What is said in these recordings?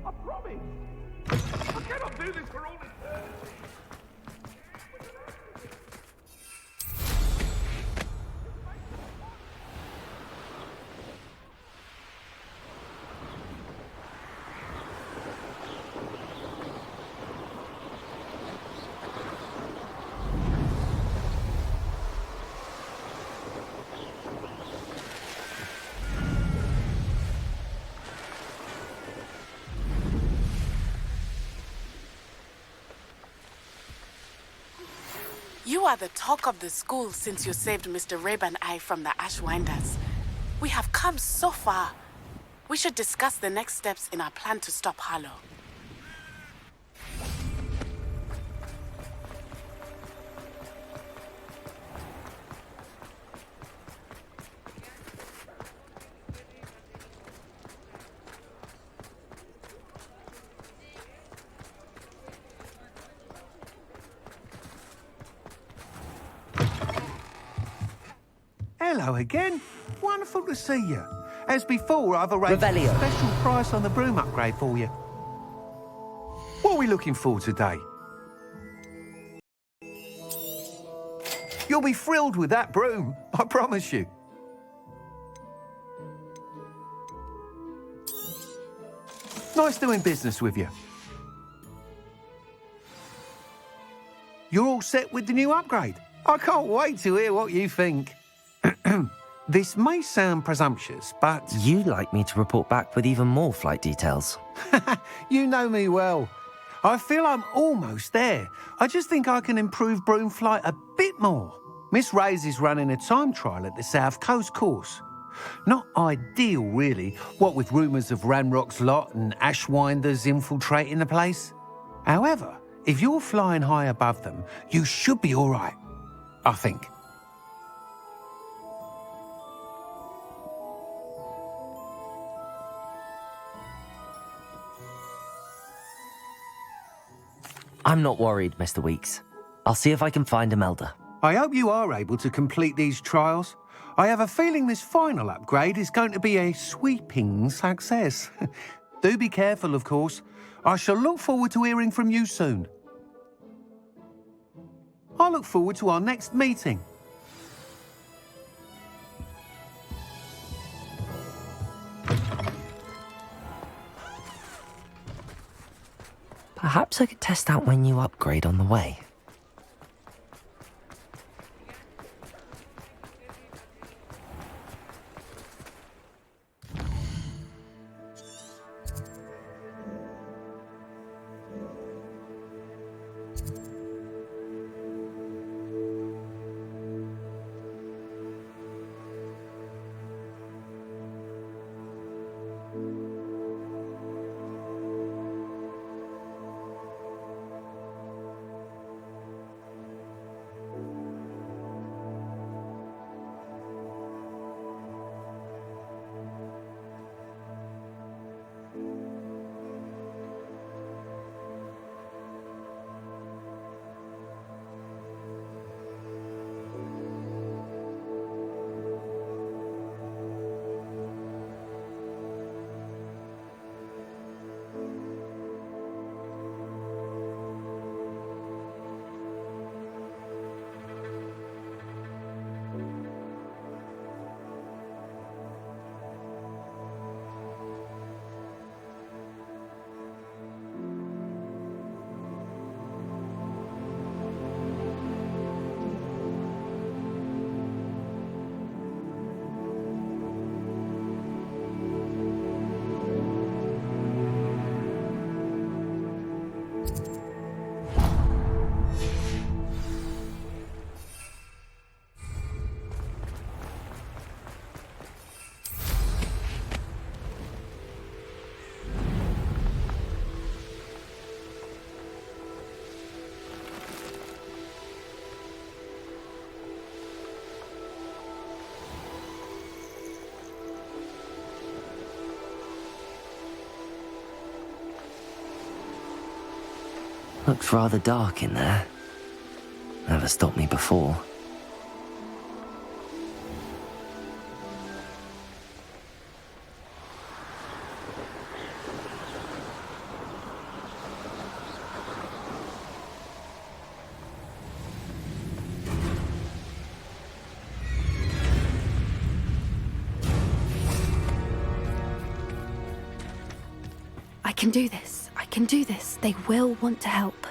I promise. I cannot do this for all eternity. You are the talk of the school since you saved Mr. Rabe and I from the Ashwinders. We have come so far. We should discuss the next steps in our plan to stop Harlow. Hello again. Wonderful to see you. As before, I've arranged Revelio. a special price on the broom upgrade for you. What are we looking for today? You'll be thrilled with that broom, I promise you. Nice doing business with you. You're all set with the new upgrade. I can't wait to hear what you think. This may sound presumptuous, but... You'd like me to report back with even more flight details. You know me well. I feel I'm almost there. I just think I can improve broom flight a bit more. Miss Ray's is running a time trial at the South Coast course. Not ideal, really, what with rumours of Ranrock's lot and Ashwinders infiltrating the place. However, if you're flying high above them, you should be all right, I think. I'm not worried, Mr. Weeks. I'll see if I can find Imelda. I hope you are able to complete these trials. I have a feeling this final upgrade is going to be a sweeping success. Do be careful, of course. I shall look forward to hearing from you soon. I look forward to our next meeting. Perhaps I could test out my new upgrade on the way. Looks rather dark in there. Never stopped me before. can do this. I can do this. They will want to help.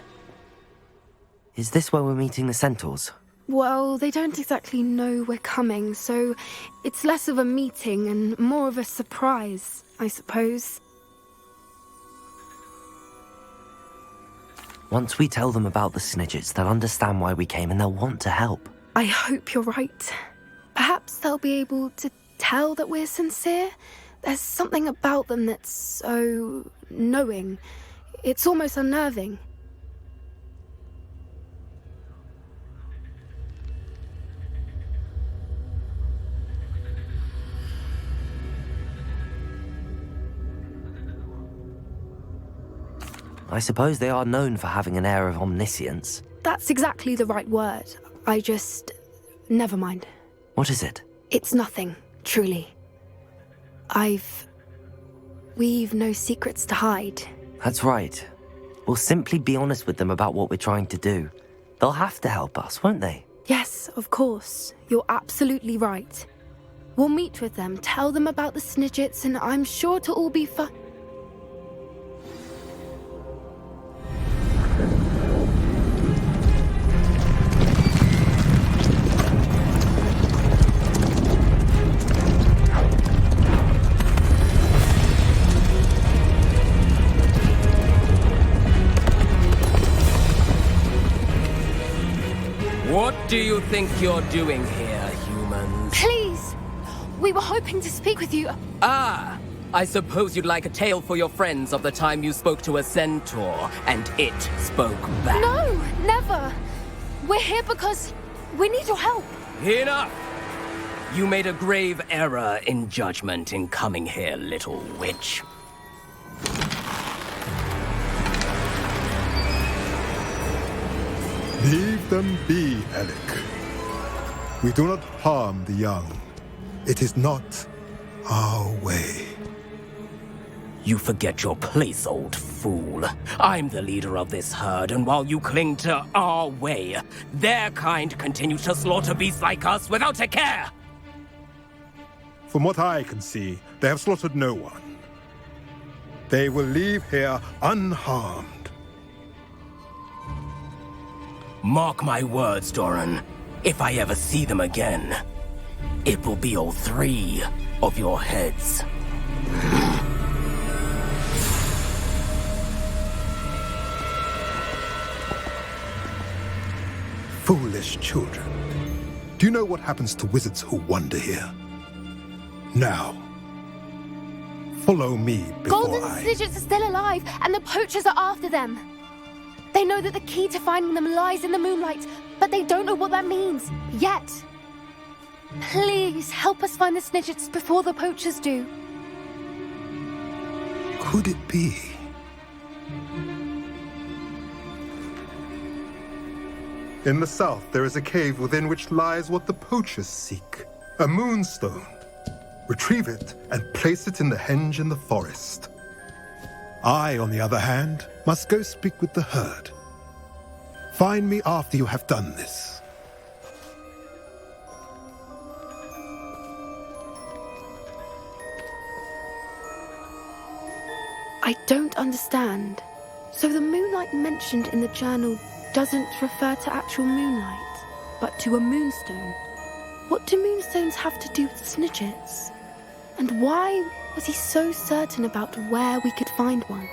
Is this where we're meeting the centaurs? Well, they don't exactly know we're coming, so it's less of a meeting and more of a surprise, I suppose. Once we tell them about the Snidgets, they'll understand why we came and they'll want to help. I hope you're right. Perhaps they'll be able to tell that we're sincere. There's something about them that's so knowing. It's almost unnerving. I suppose they are known for having an air of omniscience. That's exactly the right word. Never mind. What is it? It's nothing, truly. We've no secrets to hide. That's right. We'll simply be honest with them about what we're trying to do. They'll have to help us, won't they? Yes, of course. You're absolutely right. We'll meet with them, tell them about the Snidgets, and I'm sure to all be fine. What do you think you're doing here, humans? Please! We were hoping to speak with you. Ah! I suppose you'd like a tale for your friends of the time you spoke to a centaur, and it spoke back. No, never! We're here because we need your help. Enough! You made a grave error in judgment in coming here, little witch. Leave them be, Alec. We do not harm the young. It is not our way. You forget your place, old fool. I'm the leader of this herd, and while you cling to our way, their kind continue to slaughter beasts like us without a care! From what I can see, they have slaughtered no one. They will leave here unharmed. Mark my words, Doran. If I ever see them again, it will be all 3 of your heads. Foolish children. Do you know what happens to wizards who wander here? Now, follow me before Golden Snidgets are still alive, and the poachers are after them. They know that the key to finding them lies in the moonlight, but they don't know what that means, yet. Please, help us find the Snidgets before the poachers do. Could it be? In the south, there is a cave within which lies what the poachers seek. A moonstone. Retrieve it and place it in the henge in the forest. I, on the other hand, must go speak with the herd. Find me after you have done this. I don't understand. So the moonlight mentioned in the journal doesn't refer to actual moonlight, but to a moonstone. What do moonstones have to do with Snidgets? And why was he so certain about where we could find one?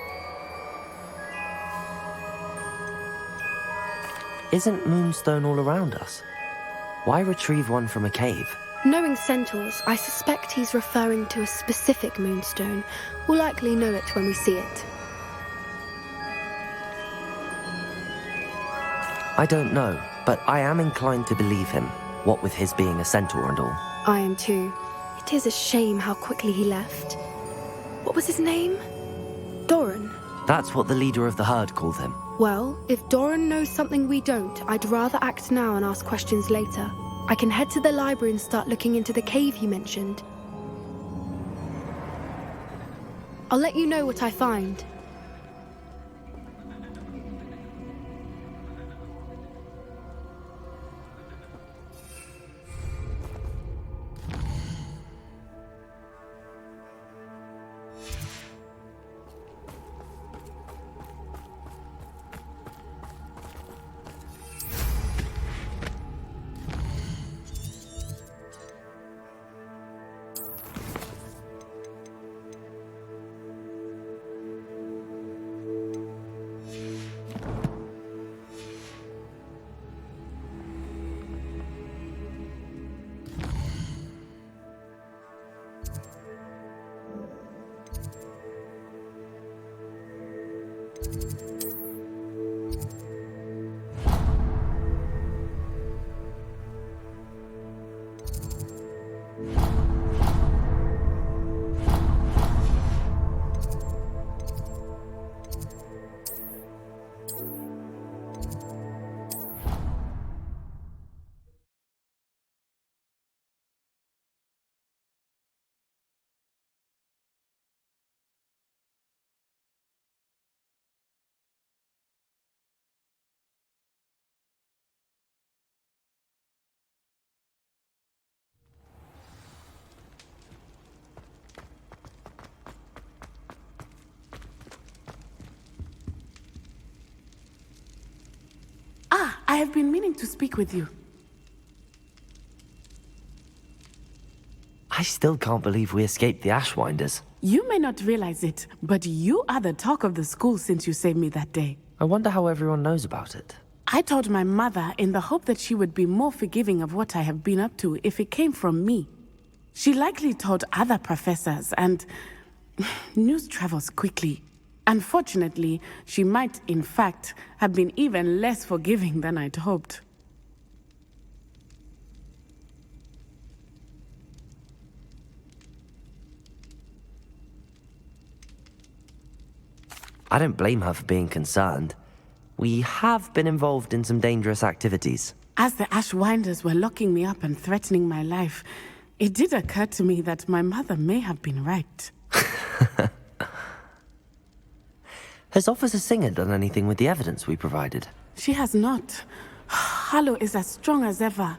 Isn't Moonstone all around us? Why retrieve one from a cave? Knowing centaurs, I suspect he's referring to a specific moonstone. We'll likely know it when we see it. I don't know, but I am inclined to believe him, what with his being a centaur and all. I am too. It is a shame how quickly he left. What was his name? Doran. That's what the leader of the herd called him. Well, if Doran knows something we don't, I'd rather act now and ask questions later. I can head to the library and start looking into the cave he mentioned. I'll let you know what I find. I have been meaning to speak with you. I still can't believe we escaped the Ashwinders. You may not realize it, but you are the talk of the school since you saved me that day. I wonder how everyone knows about it. I told my mother in the hope that she would be more forgiving of what I have been up to if it came from me. She likely told other professors, and news travels quickly. Unfortunately, she might, in fact, have been even less forgiving than I'd hoped. I don't blame her for being concerned. We have been involved in some dangerous activities. As the Ashwinders were locking me up and threatening my life, it did occur to me that my mother may have been right. Has Officer Singer done anything with the evidence we provided? She has not. Harlow is as strong as ever.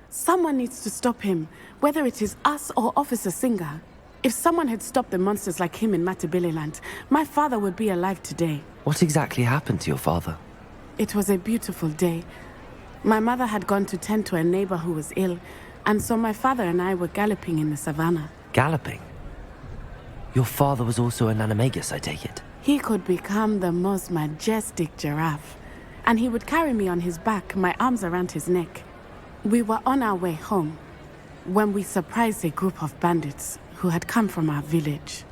Someone needs to stop him, whether it is us or Officer Singer. If someone had stopped the monsters like him in Matabeleland, my father would be alive today. What exactly happened to your father? It was a beautiful day. My mother had gone to tend to a neighbor who was ill, and so my father and I were galloping in the savannah. Galloping? Your father was also an animagus, I take it? He could become the most majestic giraffe, and he would carry me on his back, my arms around his neck. We were on our way home when we surprised a group of bandits who had come from our village.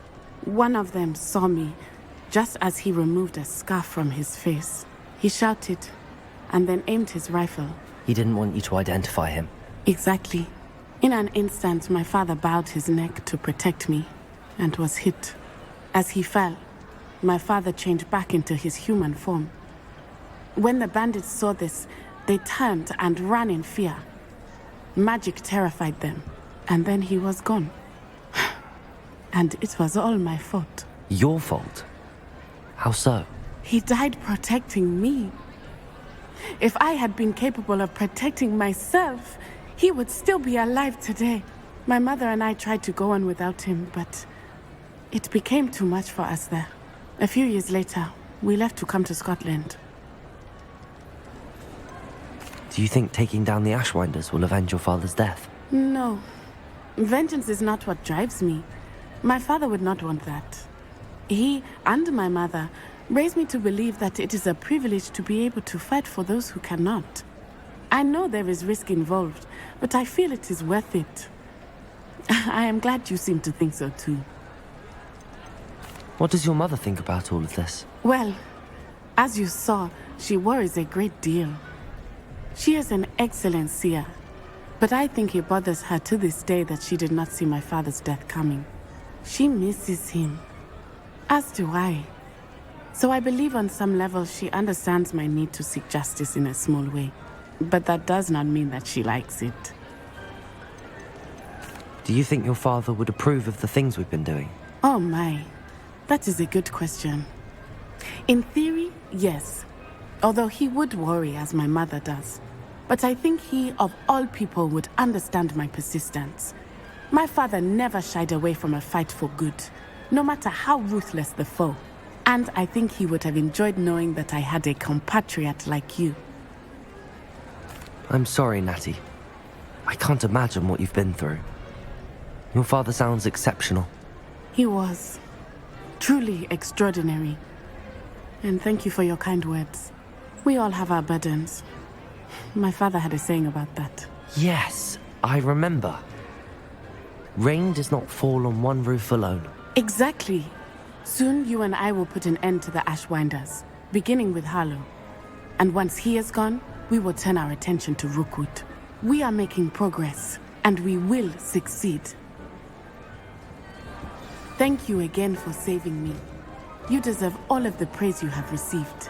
One of them saw me just as he removed a scarf from his face. He shouted and then aimed his rifle. He didn't want you to identify him. Exactly. In an instant, my father bowed his neck to protect me and was hit. As he fell, my father changed back into his human form. When the bandits saw this, they turned and ran in fear. Magic terrified them, and then he was gone. And it was all my fault. Your fault? How so? He died protecting me. If I had been capable of protecting myself, he would still be alive today. My mother and I tried to go on without him, but it became too much for us there. A few years later, we left to come to Scotland. Do you think taking down the Ashwinders will avenge your father's death? No. Vengeance is not what drives me. My father would not want that. He and my mother raised me to believe that it is a privilege to be able to fight for those who cannot. I know there is risk involved, but I feel it is worth it. I am glad you seem to think so too. What does your mother think about all of this? Well, as you saw, she worries a great deal. She is an excellent seer, but I think it bothers her to this day that she did not see my father's death coming. She misses him, as do I. So I believe on some level she understands my need to seek justice in a small way. But that does not mean that she likes it. Do you think your father would approve of the things we've been doing? Oh my, that is a good question. In theory, yes. Although he would worry as my mother does. But I think he, of all people, would understand my persistence. My father never shied away from a fight for good, no matter how ruthless the foe. And I think he would have enjoyed knowing that I had a compatriot like you. I'm sorry, Natty. I can't imagine what you've been through. Your father sounds exceptional. He was. Truly extraordinary. And thank you for your kind words. We all have our burdens. My father had a saying about that. Yes, I remember. Rain does not fall on one roof alone. Exactly. Soon you and I will put an end to the Ashwinders, beginning with Harlow. And once he is gone, we will turn our attention to Rookwood. We are making progress, and we will succeed. Thank you again for saving me. You deserve all of the praise you have received.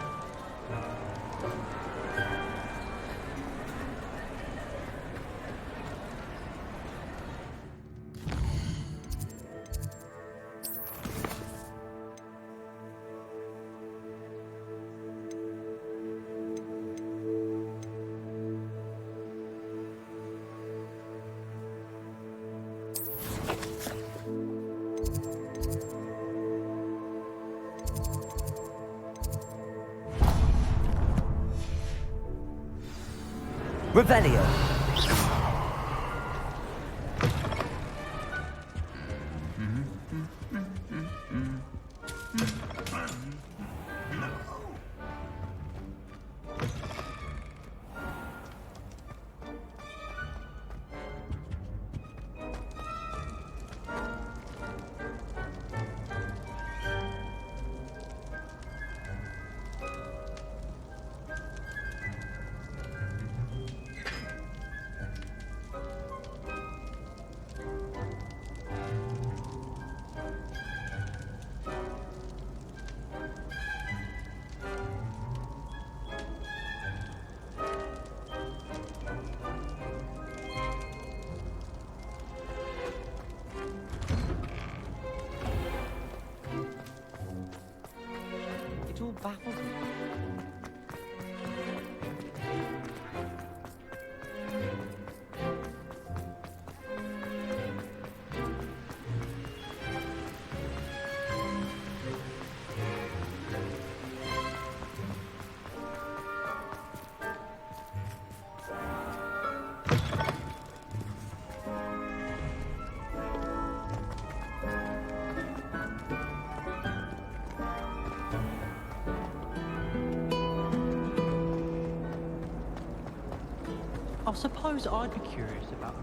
Revelio. It all baffles me. I suppose I'd be curious about.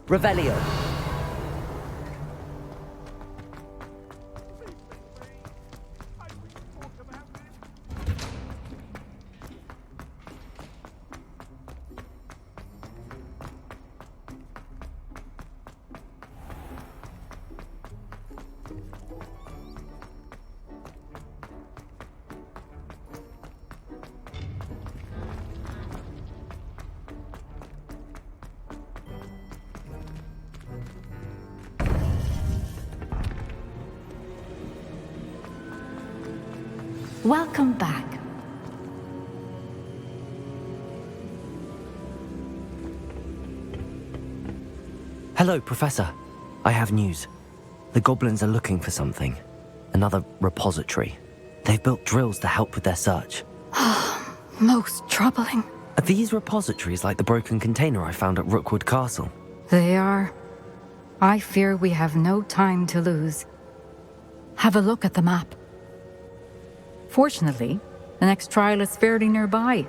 Revelio. Welcome back. Hello, Professor. I have news. The goblins are looking for something. Another repository. They've built drills to help with their search. Most troubling. Are these repositories like the broken container I found at Rookwood Castle? They are. I fear we have no time to lose. Have a look at the map. Fortunately, the next trial is fairly nearby.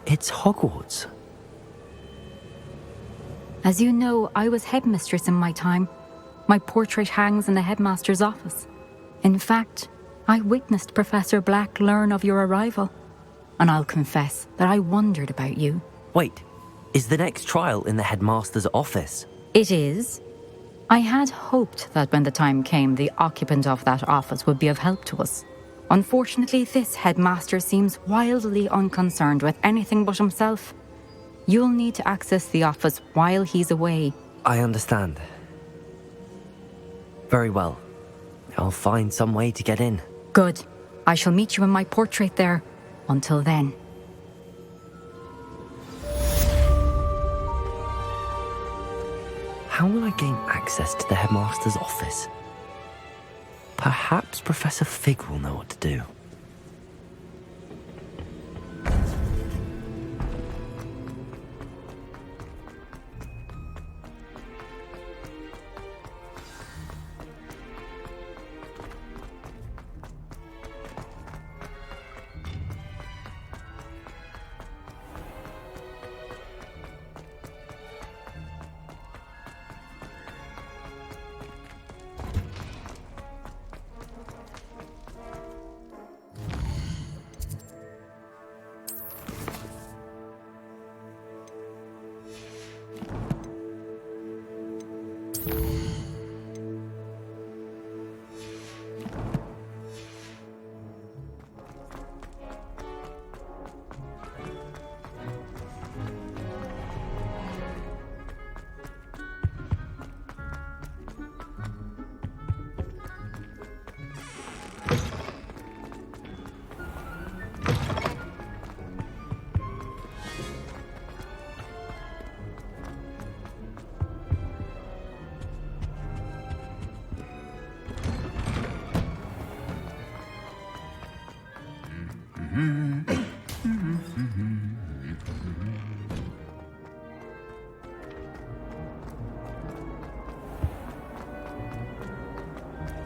It's Hogwarts. As you know, I was headmistress in my time. My portrait hangs in the headmaster's office. In fact, I witnessed Professor Black learn of your arrival. And I'll confess that I wondered about you. Wait, is the next trial in the headmaster's office? It is. I had hoped that when the time came, the occupant of that office would be of help to us. Unfortunately, this headmaster seems wildly unconcerned with anything but himself. You'll need to access the office while he's away. I understand. Very well. I'll find some way to get in. Good. I shall meet you in my portrait there. Until then. How will I gain access to the headmaster's office? Perhaps Professor Fig will know what to do.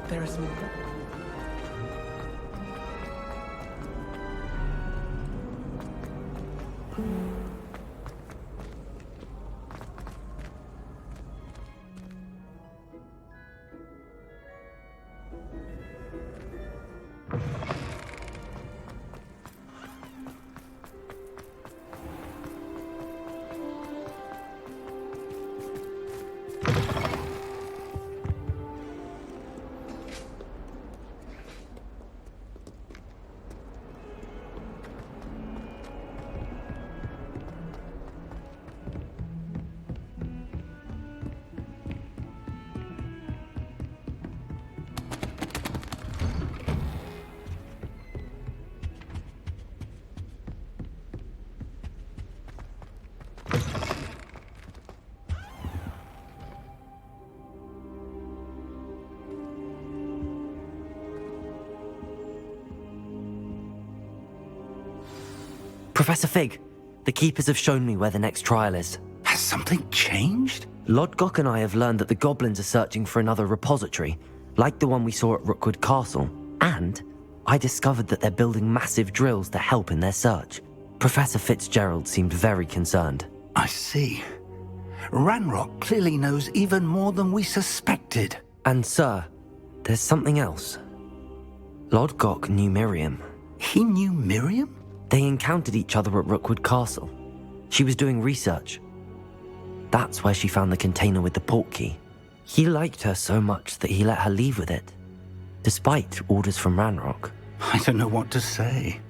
There is more. Professor Fig, the Keepers have shown me where the next trial is. Has something changed? Lodgok and I have learned that the goblins are searching for another repository, like the one we saw at Rookwood Castle, and I discovered that they're building massive drills to help in their search. Professor Fitzgerald seemed very concerned. I see. Ranrock clearly knows even more than we suspected. And sir, there's something else. Lodgok knew Miriam. He knew Miriam? They encountered each other at Rookwood Castle. She was doing research. That's where she found the container with the portkey. He liked her so much that he let her leave with it, despite orders from Ranrock. I don't know what to say.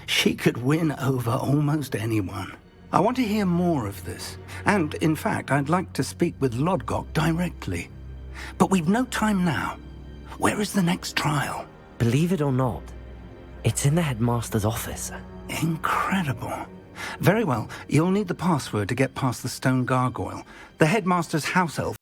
She could win over almost anyone. I want to hear more of this. And, in fact, I'd like to speak with Lodgok directly. But we've no time now. Where is the next trial? Believe it or not, it's in the headmaster's office. Incredible. Very well. You'll need the password to get past the stone gargoyle. The headmaster's house elf